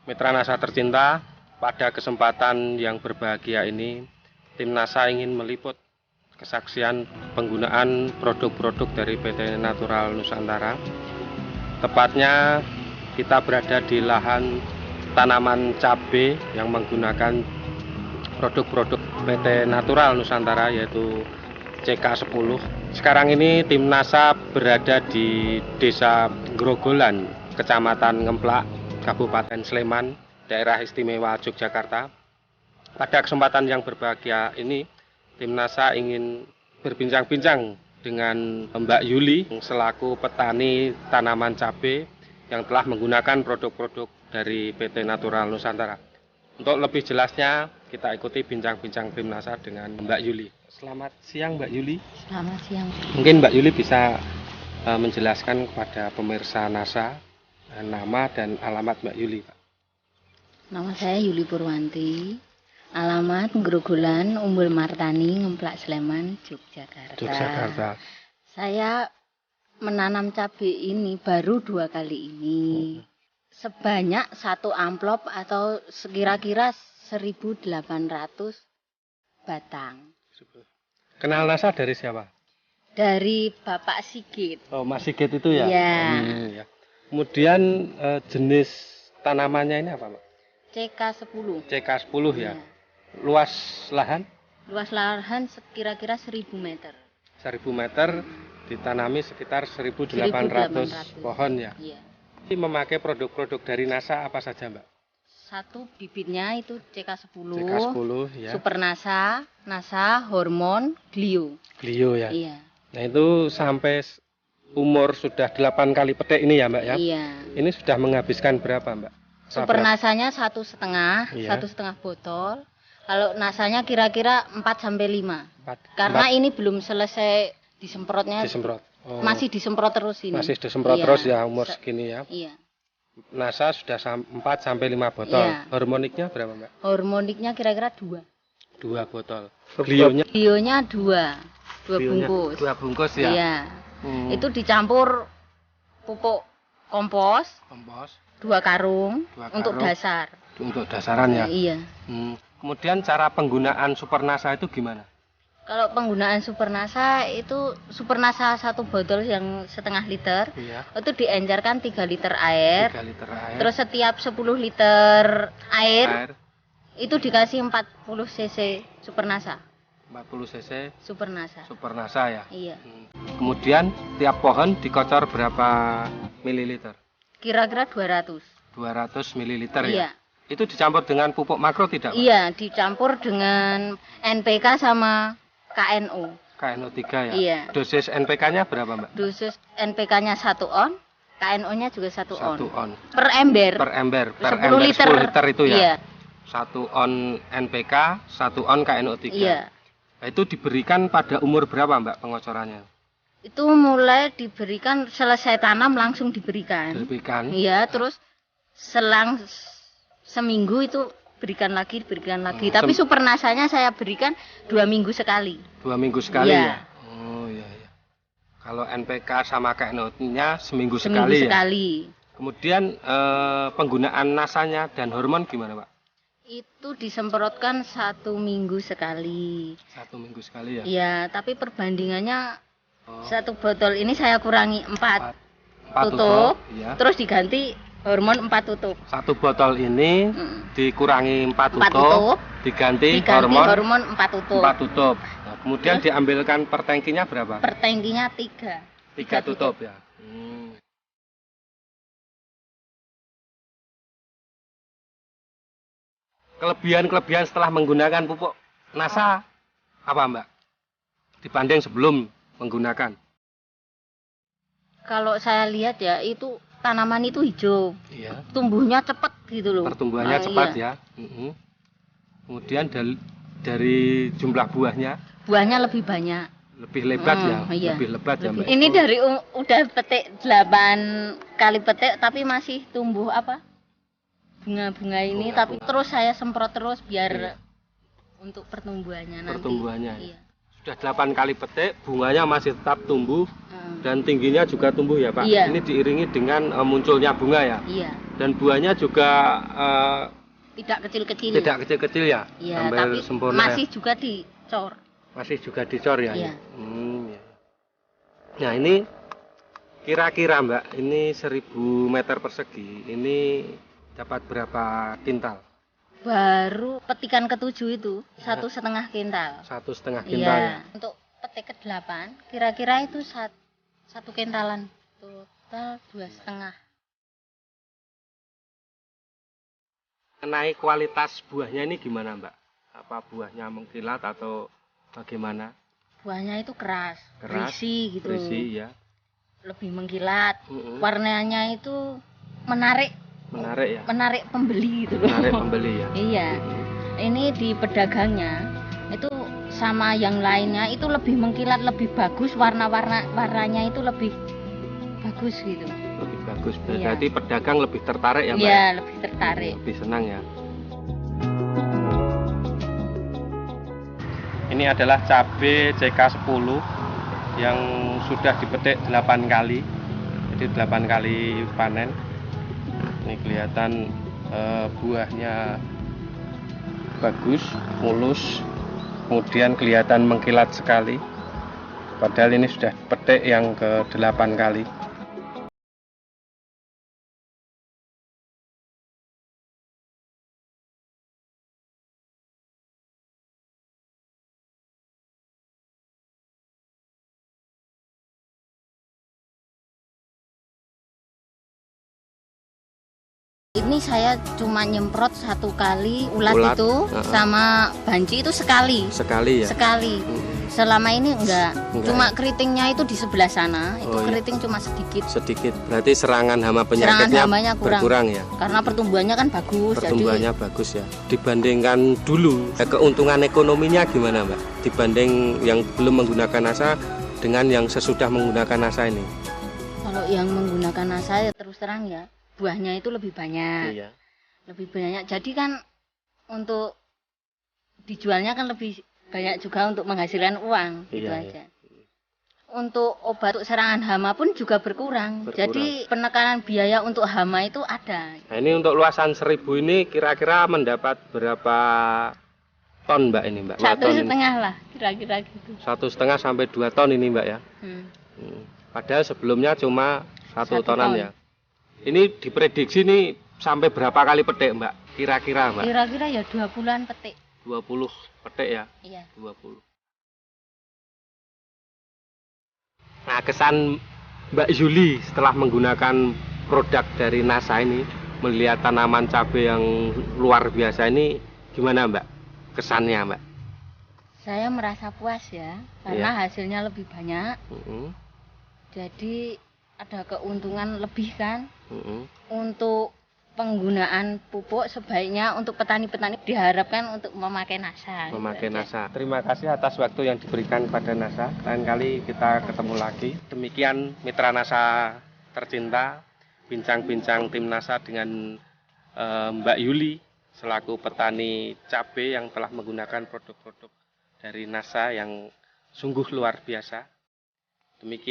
Mitra NASA tercinta, pada kesempatan yang berbahagia ini, tim NASA ingin meliput kesaksian penggunaan produk-produk dari PT Natural Nusantara. Tepatnya kita berada di lahan tanaman cabai yang menggunakan produk-produk PT Natural Nusantara, yaitu CK10. Sekarang ini tim NASA berada di Desa Grogolan, Kecamatan Ngemplak, Kabupaten Sleman, Daerah Istimewa Yogyakarta. Pada kesempatan yang berbahagia ini, tim NASA ingin berbincang-bincang dengan Mbak Yuli selaku petani tanaman cabai yang telah menggunakan produk-produk dari PT Natural Nusantara. Untuk lebih jelasnya, kita ikuti bincang-bincang tim NASA dengan Mbak Yuli. Selamat siang Mbak Yuli. Selamat siang. Mungkin Mbak Yuli bisa menjelaskan kepada pemirsa NASA nama dan alamat Mbak Yuli, Pak. Nama saya Yuli Purwanti. Alamat Grogolan, Umbul Martani, Ngemplak, Sleman, Yogyakarta. Saya menanam cabai ini baru 2 kali ini. Sebanyak 1 amplop atau sekira-kira 1.800 batang. Kenal NASA dari siapa? Dari Bapak Sigit. Oh, Mas Sigit itu ya? Iya. Ya. Kemudian jenis tanamannya ini apa, Pak? CK10. CK10 ya. Luas lahan? Luas lahan sekira-kira 1.000 meter. 1.000 meter ditanami sekitar 1.800 pohon ya. Iya. Ini memakai produk-produk dari NASA apa saja, Mbak? Satu bibitnya itu CK10, ya. Super NASA, hormon, Glio. Glio ya. Iya. Nah itu sampai umur sudah 8 kali petik ini ya, Mbak ya? Iya. Ini sudah menghabiskan berapa, Mbak? Super NASA-nya 1,5, Iya. 1,5 botol. Kalau NASA-nya kira-kira 4-5. Karena ini belum selesai disemprotnya. Disemprot. Oh. Masih disemprot terus ini. Masih disemprot Iya. terus ya umur segini ya. Iya. NASA sudah 4-5 botol. Iya. Hormoniknya berapa, Mbak? Hormoniknya kira-kira 2. 2 botol. Glionya? Glionya 2 bungkus. 2 bungkus ya. Iya. Itu dicampur pupuk kompos. 2 karung, untuk dasar. Untuk dasaran ya. Iya. Kemudian cara penggunaan Super NASA itu gimana? Kalau penggunaan Super NASA itu Super NASA 1 botol yang 1/2 liter. Iya. Itu diencerkan 3 liter air. 3 liter air. Terus setiap 10 liter air. Itu dikasih 40 cc Super NASA. 40 cc Super NASA. Super NASA ya. Iya. Kemudian tiap pohon dikocor berapa mililiter? Kira-kira 200. 200 mililiter Iya. ya. Itu dicampur dengan pupuk makro tidak, Pak? Iya, dicampur dengan NPK sama KNO. KNO3 ya. Iya. Dosis NPK-nya berapa, Mbak? Dosis NPK-nya 1 on, KNO-nya juga 1 on. 1 on. Per ember. Per ember. Per 10 ember liter. 10 liter itu ya. Iya. 1 on NPK, 1 on KNO3. Iya. Nah, itu diberikan pada umur berapa, Mbak, pengocorannya? Itu mulai diberikan selesai tanam langsung diberikan. Diberikan. Iya, terus selang seminggu itu berikan lagi. Tapi Super NASA-nya saya berikan 2 minggu sekali. 2 minggu sekali Iya. ya. Oh iya iya. Kalau NPK sama KNO-nya seminggu Seminggu sekali ya. sekali. Kemudian penggunaan NASA-nya dan hormon gimana, Pak? Itu disemprotkan 1 minggu sekali. 1 minggu sekali ya. Iya, tapi perbandingannya 1 botol ini saya kurangi 4 tutup, ya. terus diganti hormon 4 tutup. 1 botol ini dikurangi 4 4 tutup, diganti hormon 4 tutup. 4 tutup. Nah, kemudian diambilkan per tangkinya berapa? Per tangkinya 3. 3 tutup ya. Kelebihan-kelebihan setelah menggunakan pupuk NASA apa, Mbak? Dibanding sebelum menggunakan. Kalau saya lihat ya, itu tanaman itu hijau. Iya. Tumbuhnya cepat gitu loh. Pertumbuhannya cepat ya. Kemudian dari jumlah buahnya lebih banyak. Lebih lebat ya. Iya. Lebih lebat ya, Mbak. Ini dari udah petik 8 kali petik tapi masih tumbuh bunga-bunga ini, tapi terus saya semprot terus biar untuk pertumbuhannya nanti. Pertumbuhannya. Iya. Sudah 8 kali petik, bunganya masih tetap tumbuh dan tingginya juga tumbuh ya, Pak. Iya. Ini diiringi dengan munculnya bunga ya. Iya. Dan buahnya juga Tidak kecil-kecil. tidak kecil-kecil ya? Iya, Hampir tapi sempurna masih ya? juga dicor. Masih juga dicor ya? Iya. Ya. Nah ini kira-kira Mbak, ini 1000 meter persegi, ini dapat berapa kintal? Baru petikan ke-7 itu 1,5 kintal. 1,5 kintal ya? Iya. Untuk petik ke-8 kira-kira itu satu kintalan. Total 2,5. Mengenai kualitas buahnya ini gimana Mbak? Apa buahnya mengkilat atau bagaimana? Buahnya itu keras, Keras, berisi gitu. berisi ya. Lebih mengkilat. Mm-mm. Warnanya itu menarik Menarik ya? menarik pembeli gitu loh. Menarik pembeli ya? Iya. Ini di pedagangnya itu sama yang lainnya itu lebih mengkilat, lebih bagus, warnanya itu lebih bagus gitu. Lebih bagus. Iya. Berarti pedagang lebih tertarik ya Mbak? Iya, lebih tertarik. Lebih senang ya. Ini adalah cabai CK10 yang sudah dipetik 8 kali. Jadi 8 kali panen. Ini kelihatan buahnya bagus, mulus, kemudian kelihatan mengkilat sekali. Padahal ini sudah petik yang ke-8 kali. Ini saya cuma nyemprot 1 kali ulat Ulat, itu sama banci itu sekali. Sekali ya? Sekali. Selama ini enggak. Enggak Cuma ya? keritingnya itu di sebelah sana, itu Oh, iya. keriting cuma sedikit. Sedikit. Berarti serangan hama Serangan penyakitnya hamanya berkurang ya? Karena pertumbuhannya kan bagus. Pertumbuhannya bagus ya. Dibandingkan dulu, keuntungan ekonominya gimana Mbak? Dibanding yang belum menggunakan NASA dengan yang sesudah menggunakan NASA ini? Kalau yang menggunakan NASA ya terus terang ya, buahnya itu lebih banyak. Iya. Lebih banyak. Jadi kan untuk dijualnya kan lebih banyak juga untuk menghasilkan uang gitu Iya, aja. Untuk obat untuk serangan hama pun juga berkurang. Jadi penekanan biaya untuk hama itu ada. Nah ini untuk luasan 1000 ini kira-kira mendapat berapa ton Mbak ini Mbak? 1,5 lah kira-kira gitu. 1,5 sampai 2 ton ini Mbak ya? Padahal sebelumnya cuma 1 1 tonan ton. ya? Ini diprediksi nih sampai berapa kali petik Mbak? Kira-kira Mbak? Kira-kira ya 20-an petik. 20 petik ya? Iya. 20. Nah kesan Mbak Yuli setelah menggunakan produk dari NASA ini, melihat tanaman cabai yang luar biasa ini, gimana Mbak? Kesannya Mbak? Saya merasa puas ya, karena hasilnya lebih banyak. Jadi ada keuntungan lebih kan. Untuk penggunaan pupuk sebaiknya untuk petani-petani diharapkan untuk memakai NASA. Memakai NASA. Terima kasih atas waktu yang diberikan kepada NASA. Lain kali kita ketemu lagi. Demikian mitra NASA tercinta, bincang-bincang tim NASA dengan Mbak Yuli selaku petani cabai yang telah menggunakan produk-produk dari NASA yang sungguh luar biasa. Demikian.